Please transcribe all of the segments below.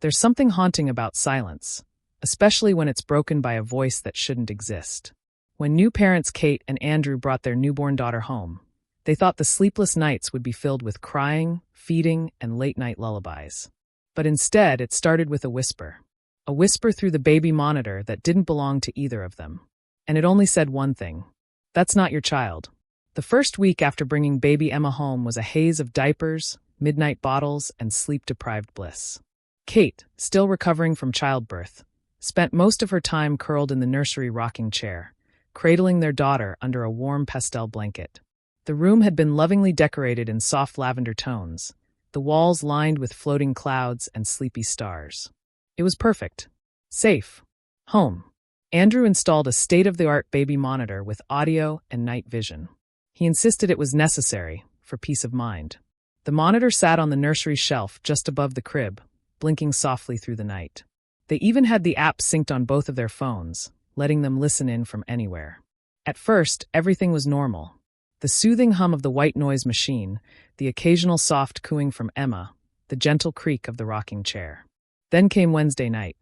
There's something haunting about silence, especially when it's broken by a voice that shouldn't exist. When new parents Kate and Andrew brought their newborn daughter home, they thought the sleepless nights would be filled with crying, feeding, and late-night lullabies. But instead, it started with a whisper. A whisper through the baby monitor that didn't belong to either of them. And it only said one thing. That's not your child. The first week after bringing baby Emma home was a haze of diapers, midnight bottles, and sleep-deprived bliss. Kate, still recovering from childbirth, spent most of her time curled in the nursery rocking chair, cradling their daughter under a warm pastel blanket. The room had been lovingly decorated in soft lavender tones, the walls lined with floating clouds and sleepy stars. It was perfect. Safe. Home. Andrew installed a state-of-the-art baby monitor with audio and night vision. He insisted it was necessary for peace of mind. The monitor sat on the nursery shelf just above the crib, blinking softly through the night. They even had the app synced on both of their phones, letting them listen in from anywhere. At first, everything was normal. The soothing hum of the white noise machine, the occasional soft cooing from Emma, the gentle creak of the rocking chair. Then came Wednesday night.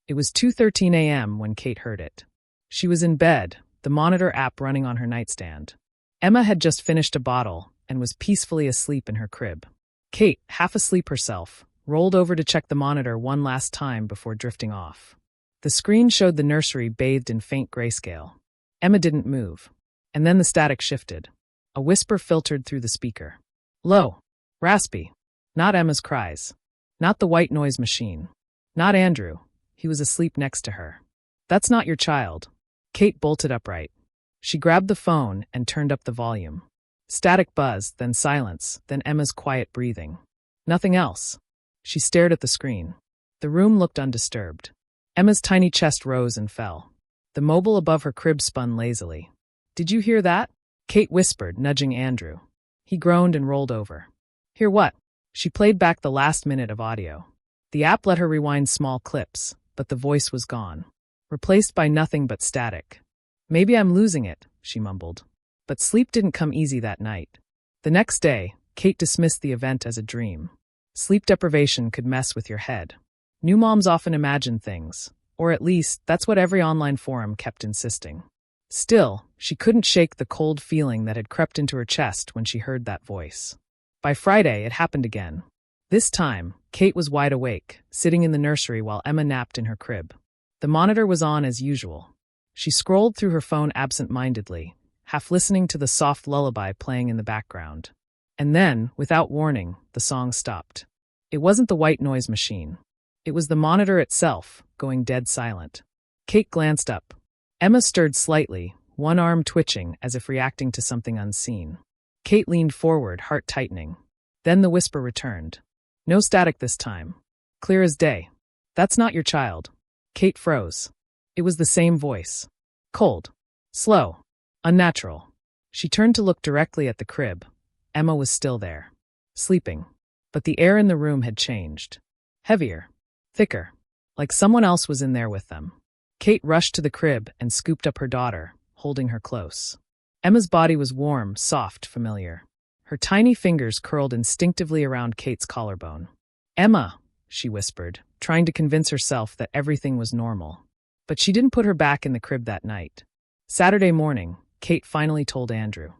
It was 2:13 a.m. when Kate heard it. She was in bed, the monitor app running on her nightstand. Emma had just finished a bottle and was peacefully asleep in her crib. Kate, half asleep herself, rolled over to check the monitor one last time before drifting off. The screen showed the nursery bathed in faint grayscale. Emma didn't move. And then the static shifted. A whisper filtered through the speaker. Low. Raspy. Not Emma's cries. Not the white noise machine. Not Andrew. He was asleep next to her. That's not your child. Kate bolted upright. She grabbed the phone and turned up the volume. Static buzz, then silence, then Emma's quiet breathing. Nothing else. She stared at the screen. The room looked undisturbed. Emma's tiny chest rose and fell. The mobile above her crib spun lazily. Did you hear that? Kate whispered, nudging Andrew. He groaned and rolled over. Hear what? She played back the last minute of audio. The app let her rewind small clips, but the voice was gone, replaced by nothing but static. Maybe I'm losing it, she mumbled. But sleep didn't come easy that night. The next day, Kate dismissed the event as a dream. Sleep deprivation could mess with your head. New moms often imagine things, or at least that's what every online forum kept insisting. Still, she couldn't shake the cold feeling that had crept into her chest when she heard that voice. By Friday, it happened again. This time, Kate was wide awake, sitting in the nursery while Emma napped in her crib. The monitor was on as usual. She scrolled through her phone absent-mindedly, half listening to the soft lullaby playing in the background. And then, without warning, the song stopped. It wasn't the white noise machine. It was the monitor itself, going dead silent. Kate glanced up. Emma stirred slightly, one arm twitching as if reacting to something unseen. Kate leaned forward, heart tightening. Then the whisper returned. No static this time. Clear as day. That's not your child. Kate froze. It was the same voice. Cold. Slow. Unnatural. She turned to look directly at the crib. Emma was still there. Sleeping. But the air in the room had changed. Heavier. Thicker. Like someone else was in there with them. Kate rushed to the crib and scooped up her daughter, holding her close. Emma's body was warm, soft, familiar. Her tiny fingers curled instinctively around Kate's collarbone. Emma, she whispered, trying to convince herself that everything was normal. But she didn't put her back in the crib that night. Saturday morning, Kate finally told Andrew.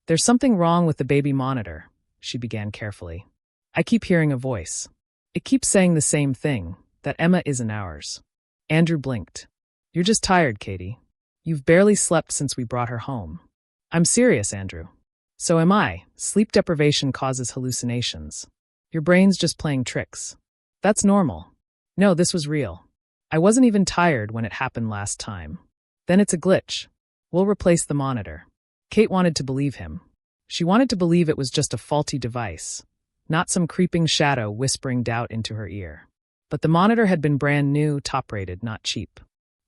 There's something wrong with the baby monitor, she began carefully. I keep hearing a voice. It keeps saying the same thing, that Emma isn't ours. Andrew blinked. You're just tired, Katie. You've barely slept since we brought her home. I'm serious, Andrew. So am I. Sleep deprivation causes hallucinations. Your brain's just playing tricks. That's normal. No, this was real. I wasn't even tired when it happened last time. Then it's a glitch. We'll replace the monitor. Kate wanted to believe him. She wanted to believe it was just a faulty device, not some creeping shadow whispering doubt into her ear. But the monitor had been brand new, top-rated, not cheap.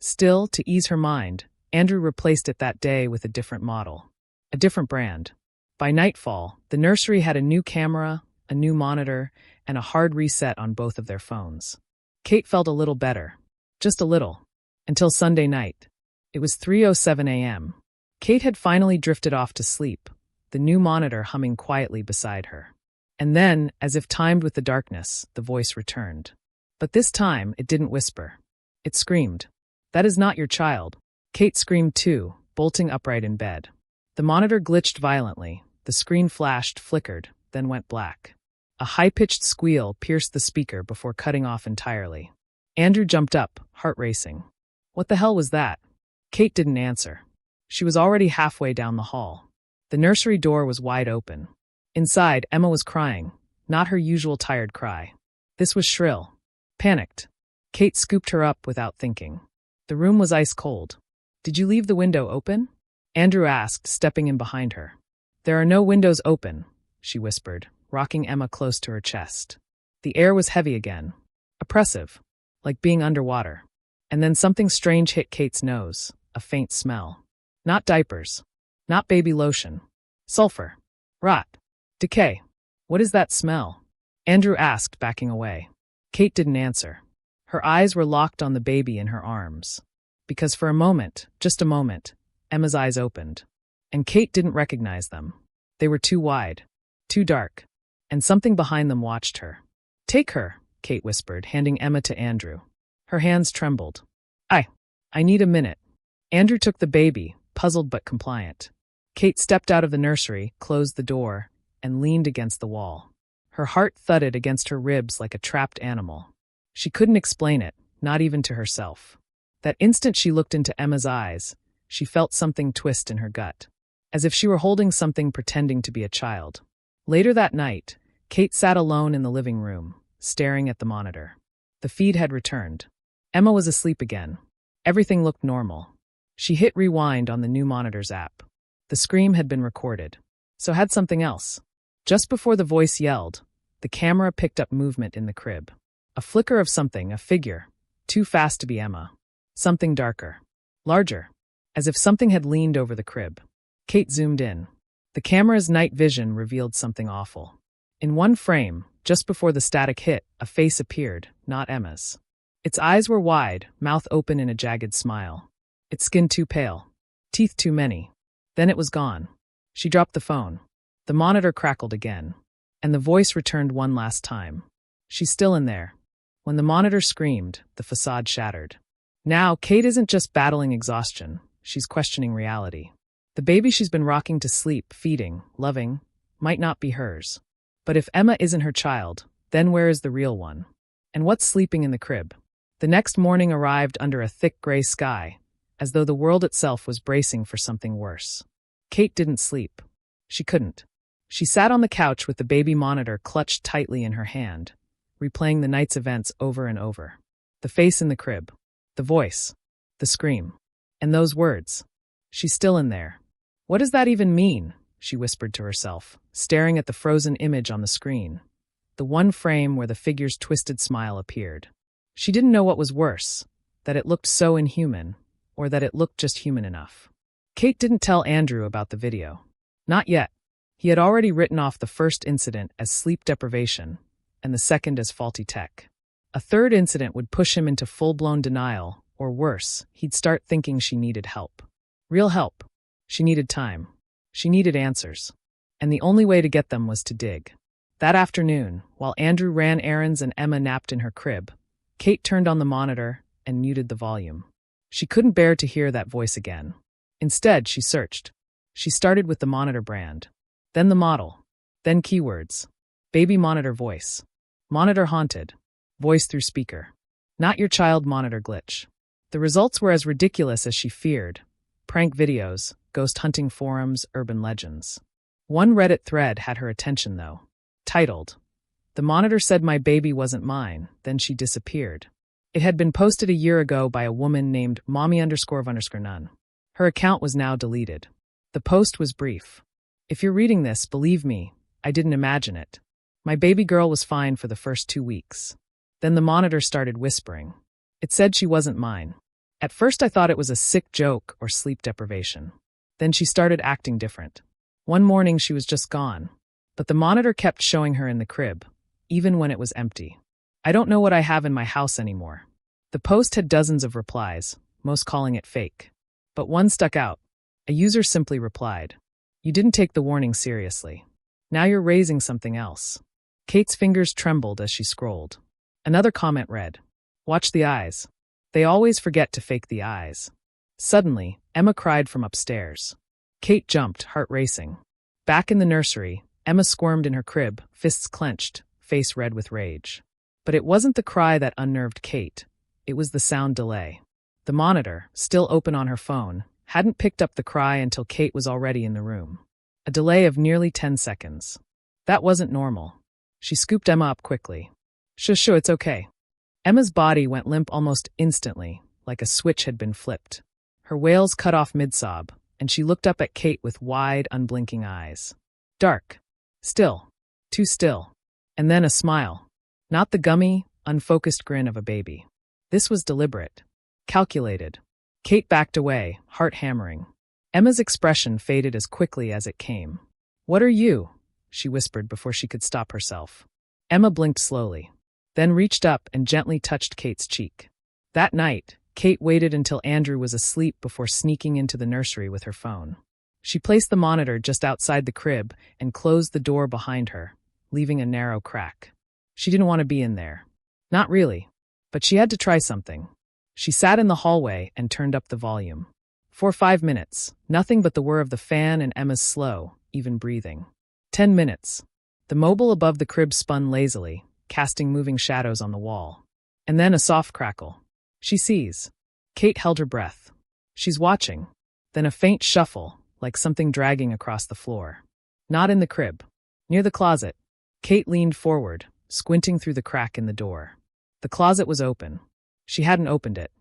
Still, to ease her mind, Andrew replaced it that day with a different model. A different brand. By nightfall, the nursery had a new camera, a new monitor, and a hard reset on both of their phones. Kate felt a little better. Just a little. Until Sunday night. It was 3:07 a.m. Kate had finally drifted off to sleep, the new monitor humming quietly beside her. And then, as if timed with the darkness, the voice returned. But this time, it didn't whisper. It screamed. "That is not your child." Kate screamed too, bolting upright in bed. The monitor glitched violently. The screen flashed, flickered, then went black. A high-pitched squeal pierced the speaker before cutting off entirely. Andrew jumped up, heart racing. What the hell was that? Kate didn't answer. She was already halfway down the hall. The nursery door was wide open. Inside, Emma was crying, not her usual tired cry. This was shrill. Panicked. Kate scooped her up without thinking. The room was ice cold. "Did you leave the window open?" Andrew asked, stepping in behind her. "There are no windows open," she whispered, rocking Emma close to her chest. The air was heavy again. Oppressive. Like being underwater. And then something strange hit Kate's nose, a faint smell. Not diapers. Not baby lotion. Sulfur. Rot. Decay. "What is that smell?" Andrew asked, backing away. Kate didn't answer. Her eyes were locked on the baby in her arms. Because for a moment, just a moment, Emma's eyes opened. And Kate didn't recognize them. They were too wide. Too dark. And something behind them watched her. "Take her," Kate whispered, handing Emma to Andrew. Her hands trembled. I need a minute." Andrew took the baby, puzzled but compliant. Kate stepped out of the nursery, closed the door, and leaned against the wall. Her heart thudded against her ribs like a trapped animal. She couldn't explain it, not even to herself. That instant she looked into Emma's eyes, she felt something twist in her gut, as if she were holding something pretending to be a child. Later that night, Kate sat alone in the living room, staring at the monitor. The feed had returned. Emma was asleep again. Everything looked normal. She hit rewind on the new monitor's app. The scream had been recorded. So had something else. Just before the voice yelled, the camera picked up movement in the crib. A flicker of something, a figure. Too fast to be Emma. Something darker. Larger. As if something had leaned over the crib. Kate zoomed in. The camera's night vision revealed something awful. In one frame, just before the static hit, a face appeared, not Emma's. Its eyes were wide, mouth open in a jagged smile. Its skin too pale. Teeth too many. Then it was gone. She dropped the phone. The monitor crackled again. And the voice returned one last time. "She's still in there." When the monitor screamed, the facade shattered. Now, Kate isn't just battling exhaustion. She's questioning reality. The baby she's been rocking to sleep, feeding, loving, might not be hers. But if Emma isn't her child, then where is the real one? And what's sleeping in the crib? The next morning arrived under a thick gray sky, as though the world itself was bracing for something worse. Kate didn't sleep. She couldn't. She sat on the couch with the baby monitor clutched tightly in her hand, replaying the night's events over and over. The face in the crib. The voice. The scream. And those words. "She's still in there." What does that even mean? She whispered to herself, staring at the frozen image on the screen. The one frame where the figure's twisted smile appeared. She didn't know what was worse, that it looked so inhuman, or that it looked just human enough. Kate didn't tell Andrew about the video. Not yet. He had already written off the first incident as sleep deprivation, and the second as faulty tech. A third incident would push him into full-blown denial, or worse, he'd start thinking she needed help. Real help. She needed time. She needed answers. And the only way to get them was to dig. That afternoon, while Andrew ran errands and Emma napped in her crib, Kate turned on the monitor and muted the volume. She couldn't bear to hear that voice again. Instead, she searched. She started with the monitor brand. Then the model. Then keywords. Baby monitor voice. Monitor haunted. Voice through speaker. Not your child monitor glitch. The results were as ridiculous as she feared. Prank videos, ghost hunting forums, urban legends. One Reddit thread had her attention though. Titled, "The monitor said my baby wasn't mine, then she disappeared." It had been posted a year ago by a woman named mommy_of_none. Her account was now deleted. The post was brief. "If you're reading this, believe me, I didn't imagine it. My baby girl was fine for the first 2 weeks. Then the monitor started whispering. It said she wasn't mine. At first I thought it was a sick joke or sleep deprivation. Then she started acting different. One morning she was just gone. But the monitor kept showing her in the crib, even when it was empty. I don't know what I have in my house anymore." The post had dozens of replies, most calling it fake. But one stuck out. A user simply replied, "You didn't take the warning seriously. Now you're raising something else." Kate's fingers trembled as she scrolled. Another comment read, "Watch the eyes. They always forget to fake the eyes." Suddenly, Emma cried from upstairs. Kate jumped, heart racing. Back in the nursery, Emma squirmed in her crib, fists clenched, face red with rage. But it wasn't the cry that unnerved Kate. It was the sound delay. The monitor, still open on her phone, hadn't picked up the cry until Kate was already in the room. A delay of nearly 10 seconds. That wasn't normal. She scooped Emma up quickly. Shush, it's okay." Emma's body went limp almost instantly, like a switch had been flipped. Her wails cut off mid-sob, and she looked up at Kate with wide, unblinking eyes. Dark. Still. Too still. And then a smile. Not the gummy, unfocused grin of a baby. This was deliberate. Calculated. Kate backed away, heart hammering. Emma's expression faded as quickly as it came. "What are you?" she whispered before she could stop herself. Emma blinked slowly, then reached up and gently touched Kate's cheek. That night, Kate waited until Andrew was asleep before sneaking into the nursery with her phone. She placed the monitor just outside the crib and closed the door behind her, leaving a narrow crack. She didn't want to be in there. Not really. But she had to try something. She sat in the hallway and turned up the volume. For 5 minutes, nothing but the whir of the fan and Emma's slow, even breathing. 10 minutes. The mobile above the crib spun lazily, casting moving shadows on the wall. And then a soft crackle. She sees. Kate held her breath. She's watching. Then a faint shuffle, like something dragging across the floor. Not in the crib. Near the closet. Kate leaned forward, squinting through the crack in the door. The closet was open. She hadn't opened it.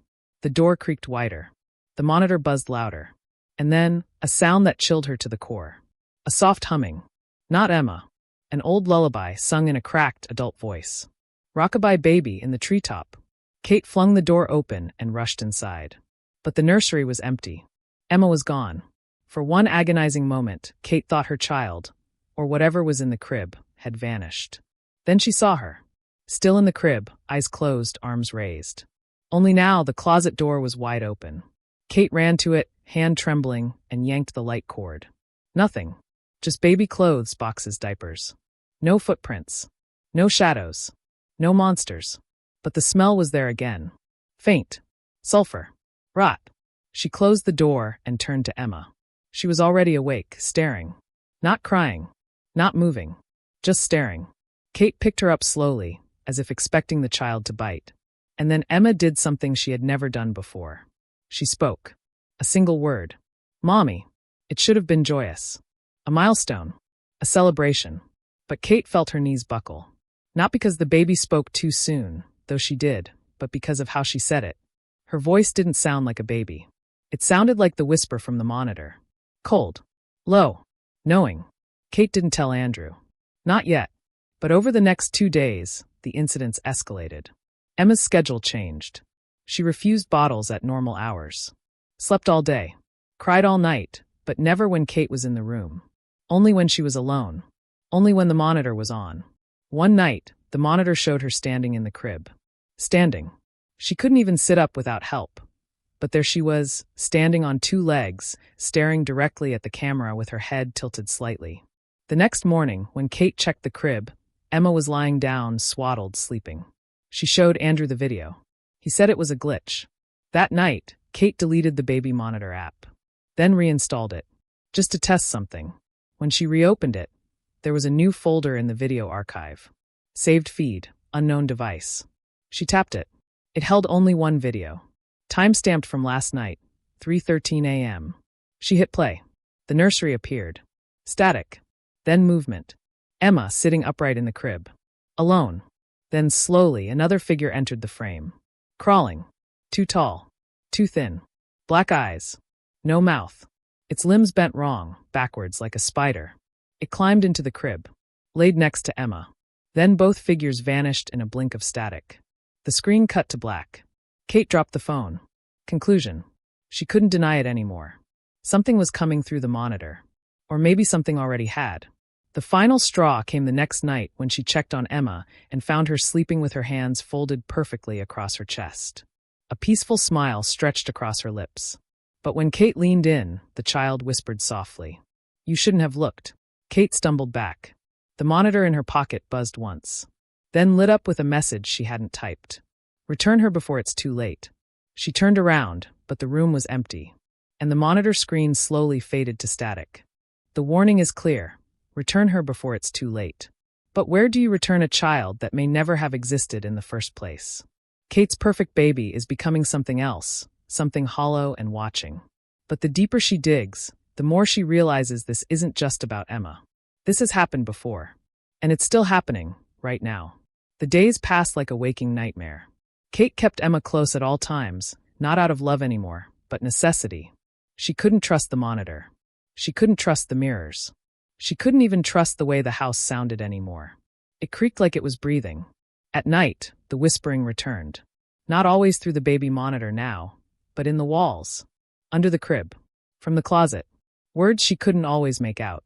The door creaked wider. The monitor buzzed louder. And then, a sound that chilled her to the core. A soft humming. Not Emma. An old lullaby sung in a cracked adult voice. "Rockabye Baby" in the treetop. Kate flung the door open and rushed inside. But the nursery was empty. Emma was gone. For one agonizing moment, Kate thought her child, or whatever was in the crib, had vanished. Then she saw her. Still in the crib, eyes closed, arms raised. Only now the closet door was wide open. Kate ran to it, hand trembling, and yanked the light cord. Nothing. Just baby clothes, boxes, diapers. No footprints. No shadows. No monsters. But the smell was there again. Faint. Sulfur. Rot. She closed the door and turned to Emma. She was already awake, staring. Not crying. Not moving. Just staring. Kate picked her up slowly, as if expecting the child to bite. And then Emma did something she had never done before. She spoke. A single word. Mommy. It should have been joyous. A milestone. A celebration. But Kate felt her knees buckle. Not because the baby spoke too soon, though she did, but because of how she said it. Her voice didn't sound like a baby. It sounded like the whisper from the monitor. Cold. Low. Knowing. Kate didn't tell Andrew. Not yet. But over the next 2 days, the incidents escalated. Emma's schedule changed. She refused bottles at normal hours. Slept all day. Cried all night, but never when Kate was in the room. Only when she was alone. Only when the monitor was on. One night, the monitor showed her standing in the crib. Standing. She couldn't even sit up without help. But there she was, standing on 2 legs, staring directly at the camera with her head tilted slightly. The next morning, when Kate checked the crib, Emma was lying down, swaddled, sleeping. She showed Andrew the video. He said it was a glitch. That night, Kate deleted the baby monitor app. Then reinstalled it. Just to test something. When she reopened it, there was a new folder in the video archive. Saved feed, unknown device. She tapped it. It held only one video. Time-stamped from last night, 3:13 a.m. She hit play. The nursery appeared. Static. Then movement. Emma sitting upright in the crib. Alone. Then slowly another figure entered the frame. Crawling. Too tall. Too thin. Black eyes. No mouth. Its limbs bent wrong, backwards like a spider. It climbed into the crib. Laid next to Emma. Then both figures vanished in a blink of static. The screen cut to black. Kate dropped the phone. Conclusion. She couldn't deny it anymore. Something was coming through the monitor. Or maybe something already had. The final straw came the next night when she checked on Emma and found her sleeping with her hands folded perfectly across her chest. A peaceful smile stretched across her lips. But when Kate leaned in, the child whispered softly. "You shouldn't have looked." Kate stumbled back. The monitor in her pocket buzzed once. then lit up with a message she hadn't typed. Return her before it's too late. She turned around, but the room was empty, and the monitor screen slowly faded to static. The warning is clear. Return her before it's too late. But where do you return a child that may never have existed in the first place? Kate's perfect baby is becoming something else, something hollow and watching. But the deeper she digs, the more she realizes this isn't just about Emma. This has happened before. And it's still happening, right now. The days passed like a waking nightmare. Kate kept Emma close at all times, not out of love anymore, but necessity. She couldn't trust the monitor. She couldn't trust the mirrors. She couldn't even trust the way the house sounded anymore. It creaked like it was breathing. At night, the whispering returned. Not always through the baby monitor now, but in the walls. Under the crib. From the closet. Words she couldn't always make out.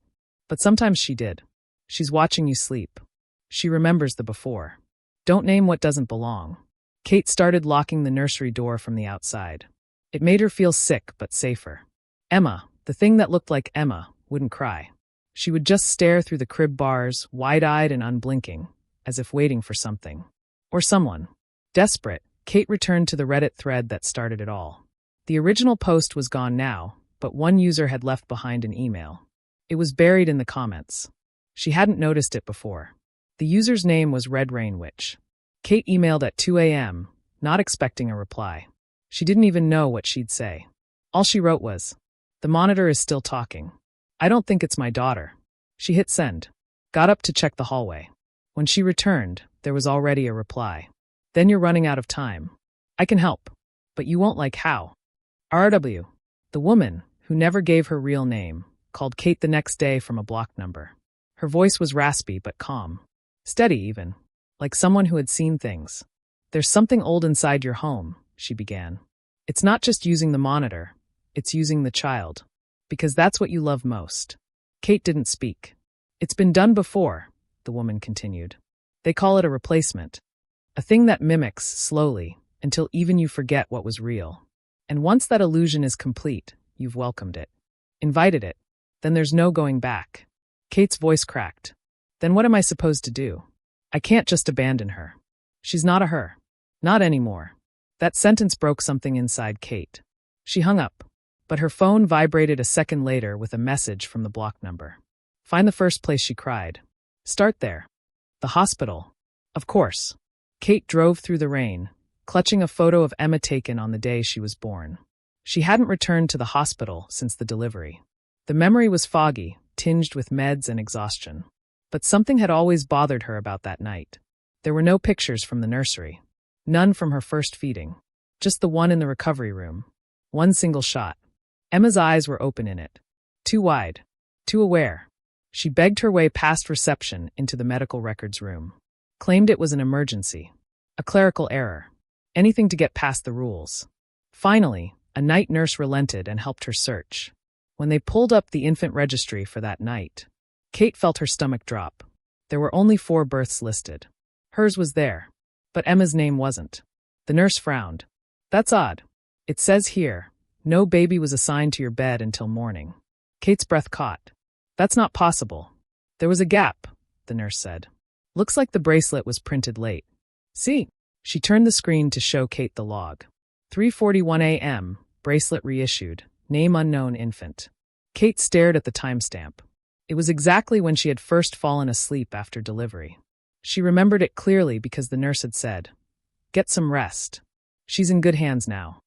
But sometimes she did. She's watching you sleep. She remembers the before. Don't name what doesn't belong. Kate started locking the nursery door from the outside. It made her feel sick but safer. Emma, the thing that looked like Emma, wouldn't cry. She would just stare through the crib bars, wide-eyed and unblinking, as if waiting for something. Or someone. Desperate, Kate returned to the Reddit thread that started it all. The original post was gone now, but one user had left behind an email. It was buried in the comments. She hadn't noticed it before. The user's name was Red Rain Witch. Kate emailed at 2 a.m., not expecting a reply. She didn't even know what she'd say. All she wrote was, "The monitor is still talking. I don't think it's my daughter." She hit send. Got up to check the hallway. When she returned, there was already a reply. "Then you're running out of time. I can help. But you won't like how." RW. The woman, who never gave her real name, called Kate the next day from a block number. Her voice was raspy but calm. Steady even. Like someone who had seen things. "There's something old inside your home," she began. "It's not just using the monitor. It's using the child. Because that's what you love most." Kate didn't speak. "It's been done before," the woman continued. "They call it a replacement. A thing that mimics, slowly, until even you forget what was real. And once that illusion is complete, you've welcomed it. Invited it. Then there's no going back." Kate's voice cracked. "Then what am I supposed to do? I can't just abandon her. She's not a her. Not anymore." That sentence broke something inside Kate. She hung up. But her phone vibrated a second later with a message from the block number. "Find the first place," she cried. "Start there." The hospital. Of course. Kate drove through the rain, clutching a photo of Emma taken on the day she was born. She hadn't returned to the hospital since the delivery. The memory was foggy, tinged with meds and exhaustion. But something had always bothered her about that night. There were no pictures from the nursery. None from her first feeding. Just the one in the recovery room. One single shot. Emma's eyes were open in it. Too wide. Too aware. She begged her way past reception into the medical records room. Claimed it was an emergency. A clerical error. Anything to get past the rules. Finally, a night nurse relented and helped her search. When they pulled up the infant registry for that night, Kate felt her stomach drop. There were only 4 births listed. Hers was there. But Emma's name wasn't. The nurse frowned. "That's odd. It says here, no baby was assigned to your bed until morning." Kate's breath caught. "That's not possible. There was a gap," the nurse said. "Looks like the bracelet was printed late." "See?" She turned the screen to show Kate the log. 3:41 a.m., bracelet reissued, name unknown infant. Kate stared at the timestamp. It was exactly when she had first fallen asleep after delivery. She remembered it clearly because the nurse had said, "Get some rest. She's in good hands now."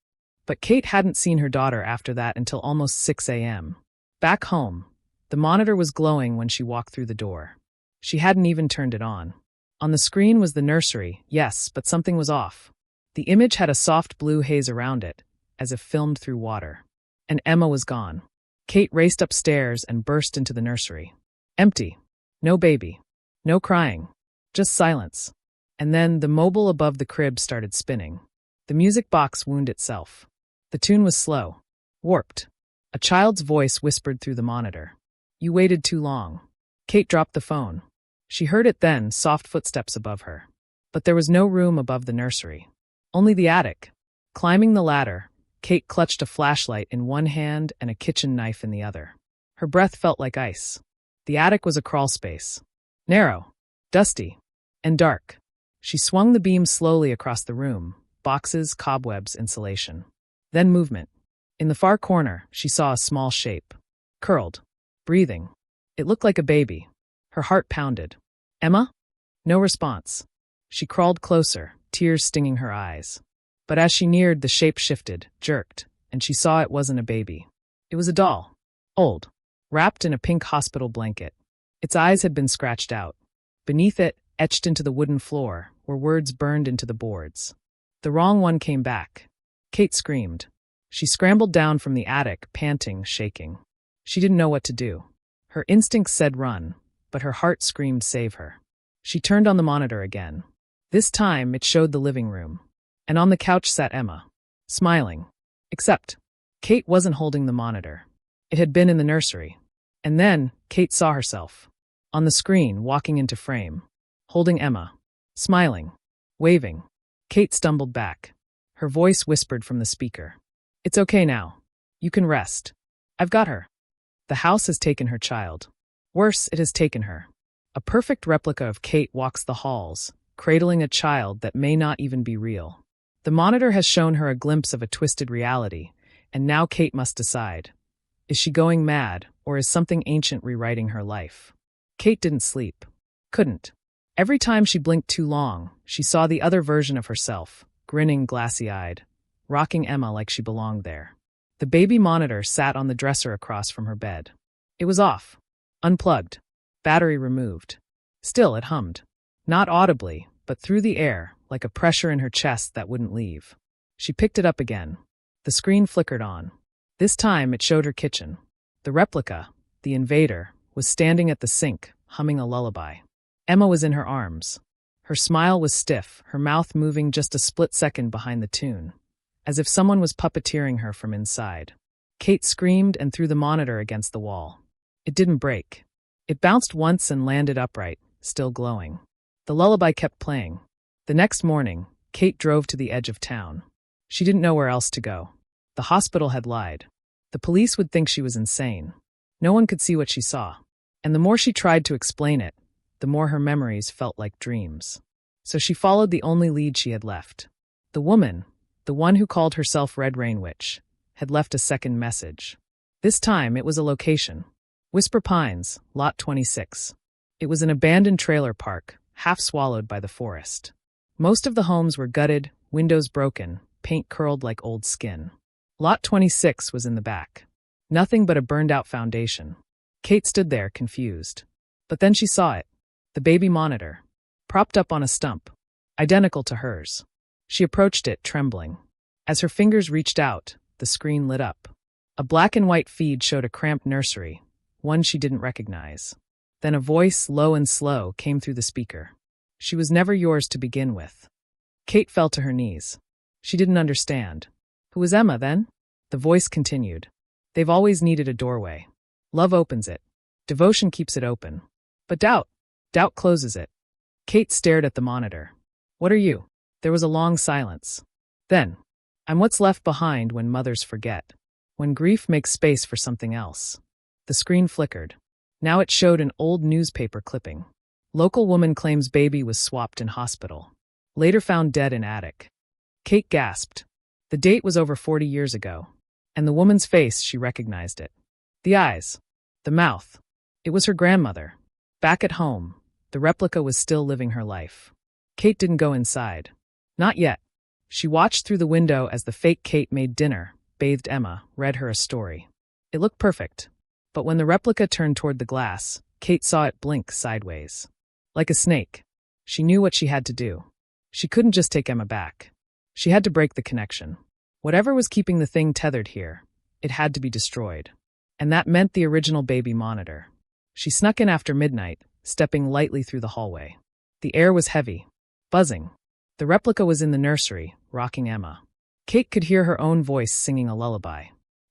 But Kate hadn't seen her daughter after that until almost 6 a.m. Back home, the monitor was glowing when she walked through the door. She hadn't even turned it on. On the screen was the nursery, yes, but something was off. The image had a soft blue haze around it, as if filmed through water. And Emma was gone. Kate raced upstairs and burst into the nursery. Empty. No baby. No crying. Just silence. And then the mobile above the crib started spinning. The music box wound itself. The tune was slow. Warped. A child's voice whispered through the monitor. "You waited too long." Kate dropped the phone. She heard it then, soft footsteps above her. But there was no room above the nursery. Only the attic. Climbing the ladder, Kate clutched a flashlight in one hand and a kitchen knife in the other. Her breath felt like ice. The attic was a crawl space. Narrow. Dusty. And dark. She swung the beam slowly across the room, boxes, cobwebs, insulation. Then movement. In the far corner, she saw a small shape. Curled. Breathing. It looked like a baby. Her heart pounded. Emma? No response. She crawled closer, tears stinging her eyes. But as she neared, the shape shifted, jerked, and she saw it wasn't a baby. It was a doll. Old. Wrapped in a pink hospital blanket. Its eyes had been scratched out. Beneath it, etched into the wooden floor, were words burned into the boards. The wrong one came back. Kate screamed. She scrambled down from the attic, panting, shaking. She didn't know what to do. Her instincts said run, but her heart screamed save her. She turned on the monitor again. This time, it showed the living room. And on the couch sat Emma, smiling. Except, Kate wasn't holding the monitor. It had been in the nursery. And then, Kate saw herself. On the screen, walking into frame. Holding Emma. Smiling. Waving. Kate stumbled back. Her voice whispered from the speaker. It's okay now. You can rest. I've got her. The house has taken her child. Worse, it has taken her. A perfect replica of Kate walks the halls, cradling a child that may not even be real. The monitor has shown her a glimpse of a twisted reality, and now Kate must decide. Is she going mad, or is something ancient rewriting her life? Kate didn't sleep. Couldn't. Every time she blinked too long, she saw the other version of herself, grinning glassy-eyed, rocking Emma like she belonged there. The baby monitor sat on the dresser across from her bed. It was off. Unplugged. Battery removed. Still, it hummed. Not audibly, but through the air, like a pressure in her chest that wouldn't leave. She picked it up again. The screen flickered on. This time, it showed her kitchen. The replica, the invader, was standing at the sink, humming a lullaby. Emma was in her arms. Her smile was stiff, her mouth moving just a split second behind the tune, as if someone was puppeteering her from inside. Kate screamed and threw the monitor against the wall. It didn't break. It bounced once and landed upright, still glowing. The lullaby kept playing. The next morning, Kate drove to the edge of town. She didn't know where else to go. The hospital had lied. The police would think she was insane. No one could see what she saw. And the more she tried to explain it, the more her memories felt like dreams. So she followed the only lead she had left. The woman, the one who called herself Red Rain Witch, had left a second message. This time it was a location. Whisper Pines, Lot 26. It was an abandoned trailer park, half swallowed by the forest. Most of the homes were gutted, windows broken, paint curled like old skin. Lot 26 was in the back. Nothing but a burned-out foundation. Kate stood there, confused. But then she saw it. The baby monitor. Propped up on a stump. Identical to hers. She approached it, trembling. As her fingers reached out, the screen lit up. A black and white feed showed a cramped nursery, one she didn't recognize. Then a voice, low and slow, came through the speaker. She was never yours to begin with. Kate fell to her knees. She didn't understand. Who was Emma, then? The voice continued. They've always needed a doorway. Love opens it. Devotion keeps it open. But doubt closes it. Kate stared at the monitor. What are you? There was a long silence. Then, I'm what's left behind when mothers forget. When grief makes space for something else. The screen flickered. Now it showed an old newspaper clipping. Local woman claims baby was swapped in hospital. Later found dead in attic. Kate gasped. The date was over 40 years ago. And the woman's face, she recognized it. The eyes. The mouth. It was her grandmother. Back at home, the replica was still living her life. Kate didn't go inside. Not yet. She watched through the window as the fake Kate made dinner, bathed Emma, read her a story. It looked perfect. But when the replica turned toward the glass, Kate saw it blink sideways. Like a snake. She knew what she had to do. She couldn't just take Emma back. She had to break the connection. Whatever was keeping the thing tethered here, it had to be destroyed. And that meant the original baby monitor. She snuck in after midnight, stepping lightly through the hallway. The air was heavy, buzzing. The replica was in the nursery, rocking Emma. Kate could hear her own voice singing a lullaby.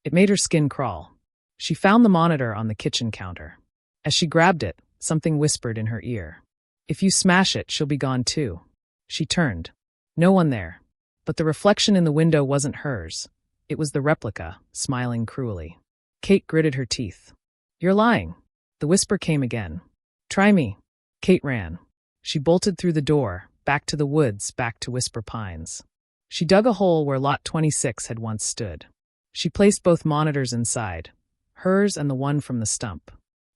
It made her skin crawl. She found the monitor on the kitchen counter. As she grabbed it, something whispered in her ear. If you smash it, she'll be gone too. She turned. No one there. But the reflection in the window wasn't hers. It was the replica, smiling cruelly. Kate gritted her teeth. You're lying. The whisper came again. Try me. Kate ran. She bolted through the door, back to the woods, back to Whisper Pines. She dug a hole where Lot 26 had once stood. She placed both monitors inside, hers and the one from the stump.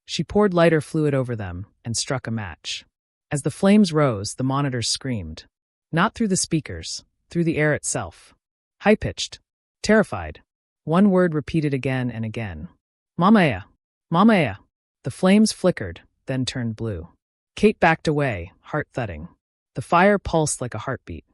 She poured lighter fluid over them and struck a match. As the flames rose, the monitors screamed. Not through the speakers, through the air itself. High-pitched, terrified. One word repeated again and again. Mama-ea! Mama-ea! The flames flickered, then turned blue. Kate backed away, heart thudding. The fire pulsed like a heartbeat.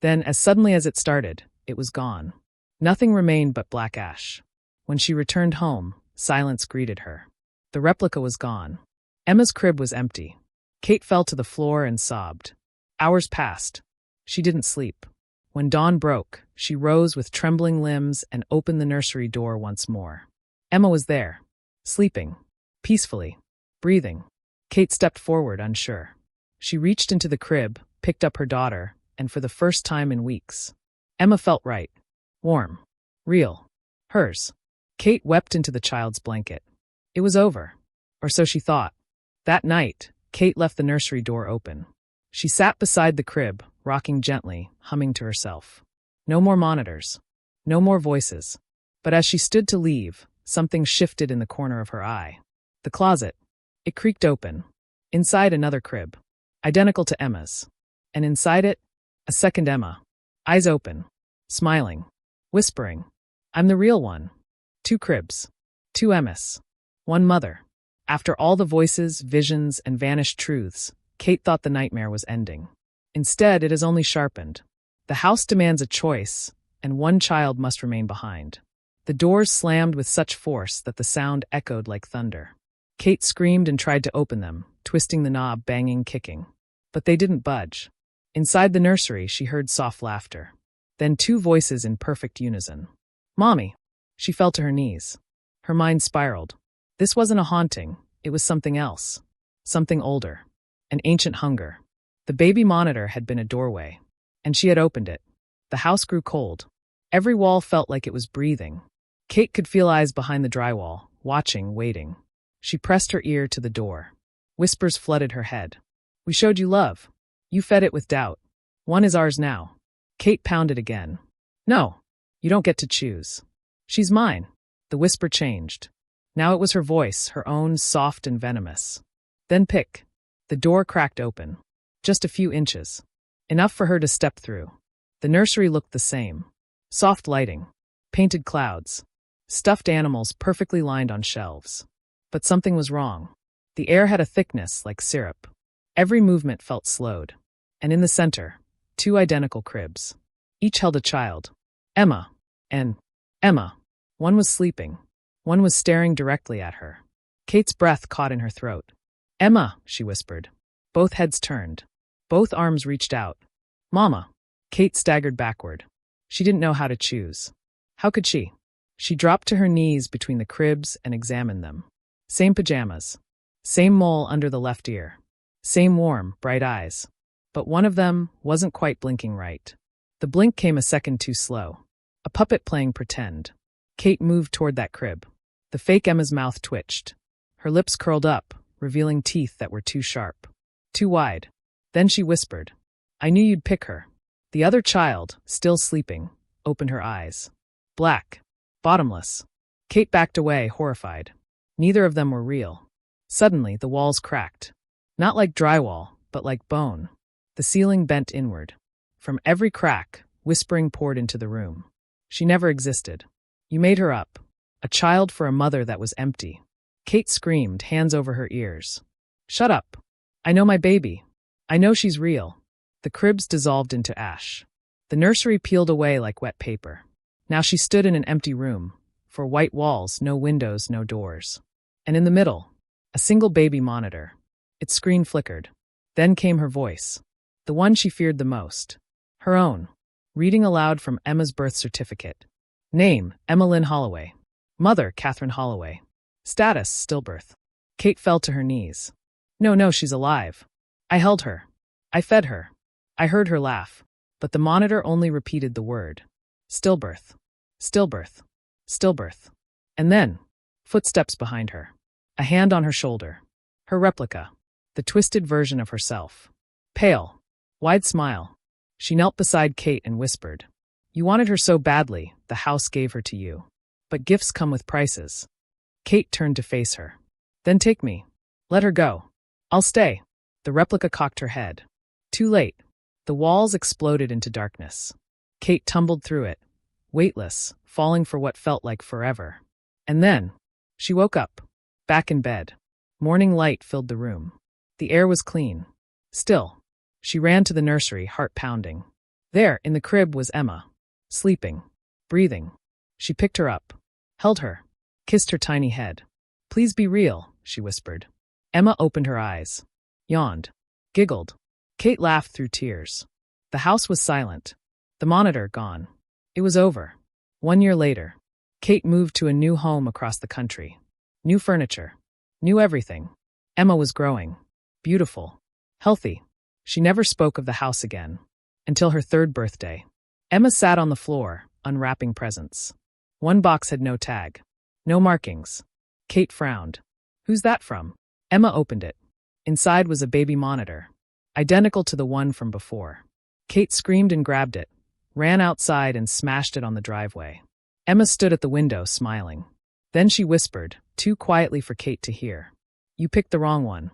Then, as suddenly as it started, it was gone. Nothing remained but black ash. When she returned home, silence greeted her. The replica was gone. Emma's crib was empty. Kate fell to the floor and sobbed. Hours passed. She didn't sleep. When dawn broke, she rose with trembling limbs and opened the nursery door once more. Emma was there, sleeping, peacefully, breathing. Kate stepped forward, unsure. She reached into the crib, picked up her daughter, and for the first time in weeks, Emma felt right. Warm. Real. Hers. Kate wept into the child's blanket. It was over. Or so she thought. That night, Kate left the nursery door open. She sat beside the crib, rocking gently, humming to herself. No more monitors. No more voices. But as she stood to leave, something shifted in the corner of her eye. The closet. It creaked open. Inside, another crib. Identical to Emma's. And inside it, a second Emma. Eyes open. Smiling. Whispering. I'm the real one. 2 cribs. 2 Emmas. 1 mother. After all the voices, visions, and vanished truths, Kate thought the nightmare was ending. Instead, it has only sharpened. The house demands a choice, and 1 child must remain behind. The doors slammed with such force that the sound echoed like thunder. Kate screamed and tried to open them, twisting the knob, banging, kicking. But they didn't budge. Inside the nursery, she heard soft laughter. Then 2 voices in perfect unison. Mommy! She fell to her knees. Her mind spiraled. This wasn't a haunting, it was something else. Something older. An ancient hunger. The baby monitor had been a doorway, and she had opened it. The house grew cold. Every wall felt like it was breathing. Kate could feel eyes behind the drywall, watching, waiting. She pressed her ear to the door. Whispers flooded her head. We showed you love. You fed it with doubt. 1 is ours now. Kate pounded again. No, you don't get to choose. She's mine. The whisper changed. Now it was her voice, her own, soft and venomous. Then pick. The door cracked open. Just a few inches. Enough for her to step through. The nursery looked the same. Soft lighting. Painted clouds. Stuffed animals perfectly lined on shelves. But something was wrong. The air had a thickness like syrup. Every movement felt slowed. And in the center, 2 identical cribs. Each held a child. Emma. And Emma. 1 was sleeping. 1 was staring directly at her. Kate's breath caught in her throat. Emma, she whispered. Both heads turned. Both arms reached out. Mama. Kate staggered backward. She didn't know how to choose. How could she? She dropped to her knees between the cribs and examined them. Same pajamas. Same mole under the left ear. Same warm, bright eyes. But one of them wasn't quite blinking right. The blink came a second too slow. A puppet playing pretend. Kate moved toward that crib. The fake Emma's mouth twitched. Her lips curled up, revealing teeth that were too sharp. Too wide. Then she whispered, I knew you'd pick her. The other child, still sleeping, opened her eyes. Black. Bottomless. Kate backed away, horrified. Neither of them were real. Suddenly, the walls cracked. Not like drywall, but like bone. The ceiling bent inward. From every crack, whispering poured into the room. She never existed. You made her up. A child for a mother that was empty. Kate screamed, hands over her ears. Shut up. I know my baby. I know she's real. The cribs dissolved into ash. The nursery peeled away like wet paper. Now she stood in an empty room. For white walls, no windows, no doors. And in the middle, a single baby monitor. Its screen flickered. Then came her voice. The one she feared the most. Her own. Reading aloud from Emma's birth certificate. Name, Emma Lynn Holloway. Mother, Catherine Holloway. Status, stillbirth. Kate fell to her knees. No, she's alive. I held her. I fed her. I heard her laugh. But the monitor only repeated the word. Stillbirth. Stillbirth. Stillbirth. And then, footsteps behind her. A hand on her shoulder. Her replica. The twisted version of herself. Pale. Wide smile. She knelt beside Kate and whispered, "You wanted her so badly, the house gave her to you. But gifts come with prices." Kate turned to face her. "Then take me. Let her go." "I'll stay." The replica cocked her head. Too late. The walls exploded into darkness. Kate tumbled through it, weightless, falling for what felt like forever. And then, she woke up, back in bed. Morning light filled the room. The air was clean. Still. She ran to the nursery, heart pounding. There, in the crib, was Emma. Sleeping. Breathing. She picked her up. Held her. Kissed her tiny head. "Please be real," she whispered. Emma opened her eyes. Yawned. Giggled. Kate laughed through tears. The house was silent. The monitor gone. It was over. 1 year later, Kate moved to a new home across the country. New furniture. New everything. Emma was growing. Beautiful. Healthy. She never spoke of the house again. Until her 3rd birthday. Emma sat on the floor, unwrapping presents. One box had no tag. No markings. Kate frowned. "Who's that from?" Emma opened it. Inside was a baby monitor, identical to the one from before. Kate screamed and grabbed it, ran outside and smashed it on the driveway. Emma stood at the window, smiling. Then she whispered, too quietly for Kate to hear, "You picked the wrong one."